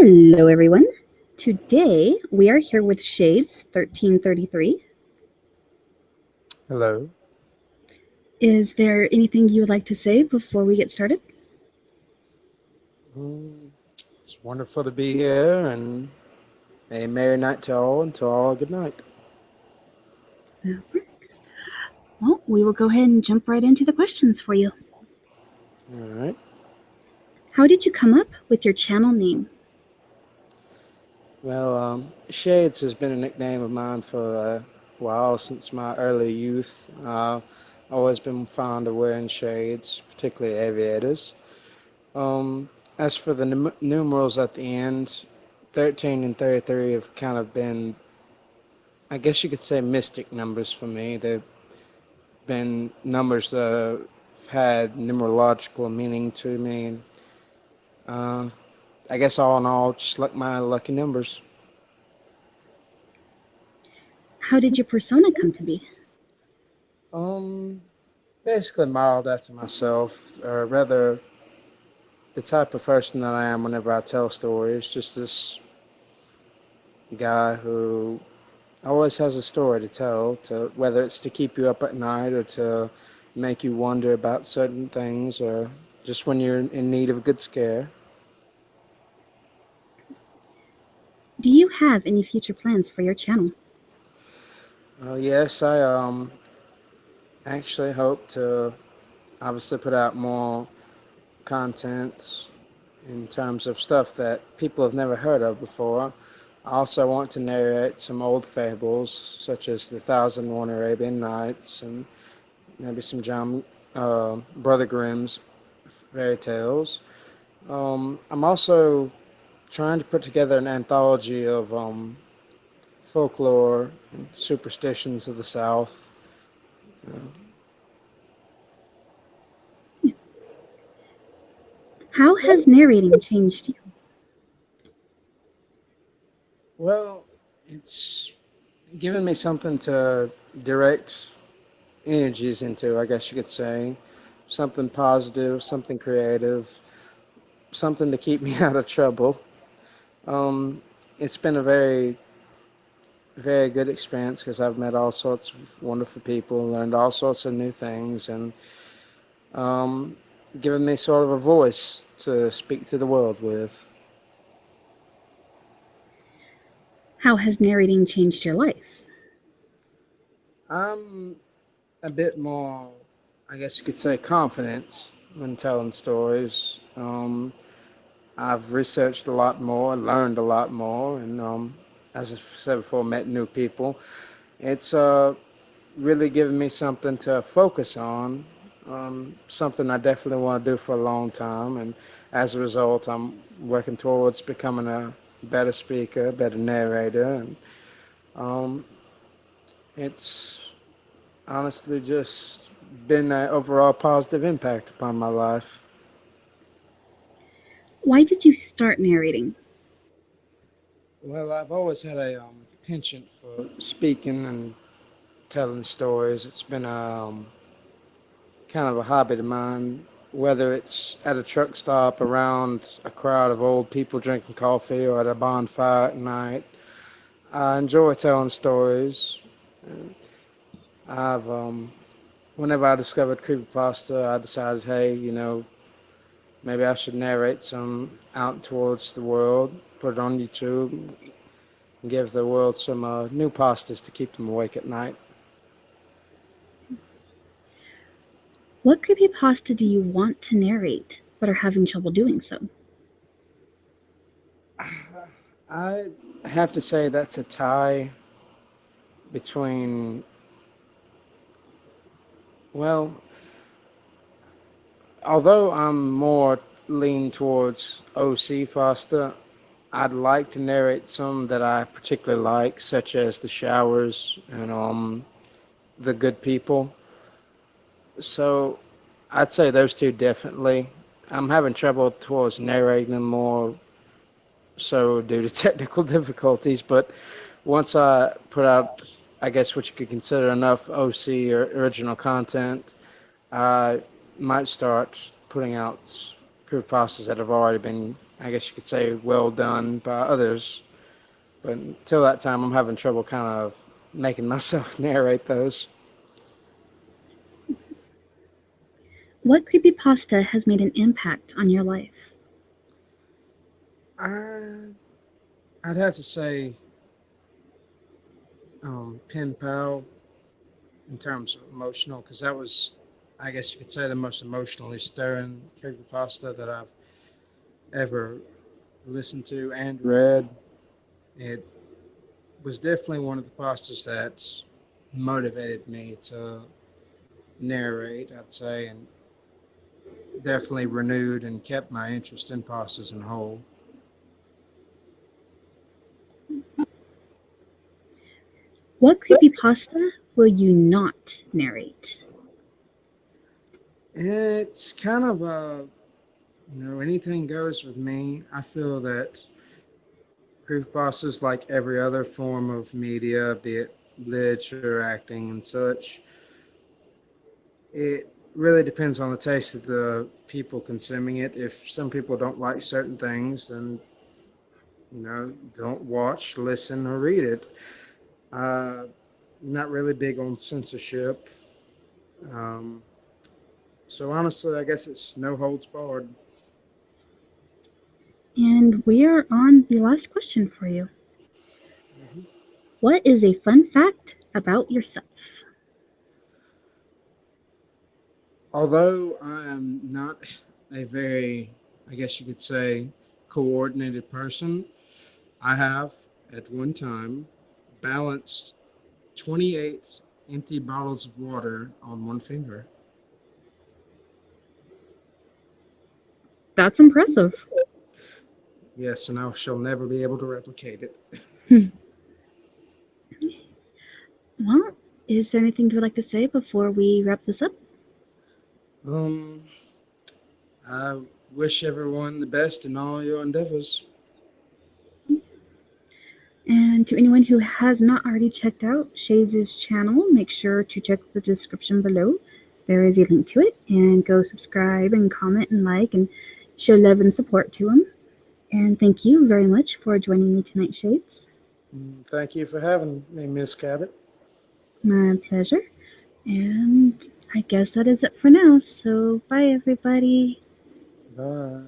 Hello, everyone. Today we are here with Shadez1333. Hello. Is there anything you would like to say before we get started? It's wonderful to be here, and a merry night to all, and to all a good night. That works. Well, we will go ahead and jump right into the questions for you. All right. How did you come up with your channel name? Well, Shades has been a nickname of mine for a while, since my early youth. I've always been fond of wearing shades, particularly aviators. Um, as for the numerals at the end, 13 and 33 have kind of been, I guess you could say, mystic numbers for me. They've been numbers that have had numerological meaning to me. And, uh, I guess all in all, just like my lucky numbers. How did your persona come to be? Um, Basically modeled after myself, or rather, the type of person that I am whenever I tell stories. Just this guy who always has a story to tell, to whether it's to keep you up at night or to make you wonder about certain things, or just when you're in need of a good scare. Do you have any future plans for your channel? Yes, I actually hope to obviously put out more contents in terms of stuff that people have never heard of before. I also want to narrate some old fables, such as the Thousand and One Arabian Nights, and maybe some John Brother Grimm's fairy tales. I'm also trying to put together an anthology of folklore and superstitions of the South. Uh, How has narrating changed you? well, it's given me something to direct energies into, I guess you could say. Something positive, something creative, something to keep me out of trouble. Um, it's been a very, very good experience because I've met all sorts of wonderful people, learned all sorts of new things, and um, given me sort of a voice to speak to the world with. How has narrating changed your life? I'm a bit more, I guess you could say, confident when telling stories. I've researched a lot more, learned a lot more, and as I said before, met new people. It's really given me something to focus on, something I definitely want to do for a long time. And as a result, I'm working towards becoming a better speaker, better narrator, and um, it's honestly just been an overall positive impact upon my life. Why did you start narrating? Well, I've always had a penchant for speaking and telling stories. It's been a kind of a hobby of mine, whether it's at a truck stop around a crowd of old people drinking coffee or at a bonfire at night. I enjoy telling stories. I've Whenever I discovered creepypasta, I decided, hey, maybe I should narrate some out towards the world, put it on YouTube, and give the world some new pastas to keep them awake at night. What creepypasta do you want to narrate but are having trouble doing so? I have to say that's a tie between, well, although I'm more lean towards OC pasta, I'd like to narrate some that I particularly like, such as The Showers and The Good People. So I'd say those two definitely. I'm having trouble towards narrating them more so due to technical difficulties, but once I put out, I guess, what you could consider enough OC or original content, I might start putting out creepypastas that have already been I guess you could say, well done by others. But until that time, I'm having trouble kind of making myself narrate those. What creepypasta has made an impact on your life? I, I'd have to say Pen Pal in terms of emotional, because that was, I guess you could say, the most emotionally stirring creepypasta that I've ever listened to and read. It was definitely one of the pastas that motivated me to narrate, I'd say, and definitely renewed and kept my interest in pastas in whole. What creepypasta will you not narrate? It's kind of anything goes with me. I feel that creepypastas, like every other form of media, be it literature, acting, and such, it really depends on the taste of the people consuming it. If some people don't like certain things, then don't watch, listen, or read it. Uh, Not really big on censorship. Um, so honestly, I guess it's no holds barred. And we are on the last question for you. Mhm. What is a fun fact about yourself? Although I am not a very, I guess you could say, coordinated person, I have at one time balanced 28 empty bottles of water on one finger. That's impressive. Yes, and I shall never be able to replicate it. Well, is there anything you would like to say before we wrap this up? Um, I wish everyone the best in all your endeavors. And to anyone who has not already checked out Shades' channel, make sure to check the description below. There is a link to it, and go subscribe and comment and like and show love and support to him. And thank you very much for joining me tonight, Shades. Thank you for having me, Miss Cabot. My pleasure. And I guess that is it for now. So, bye, everybody. Bye.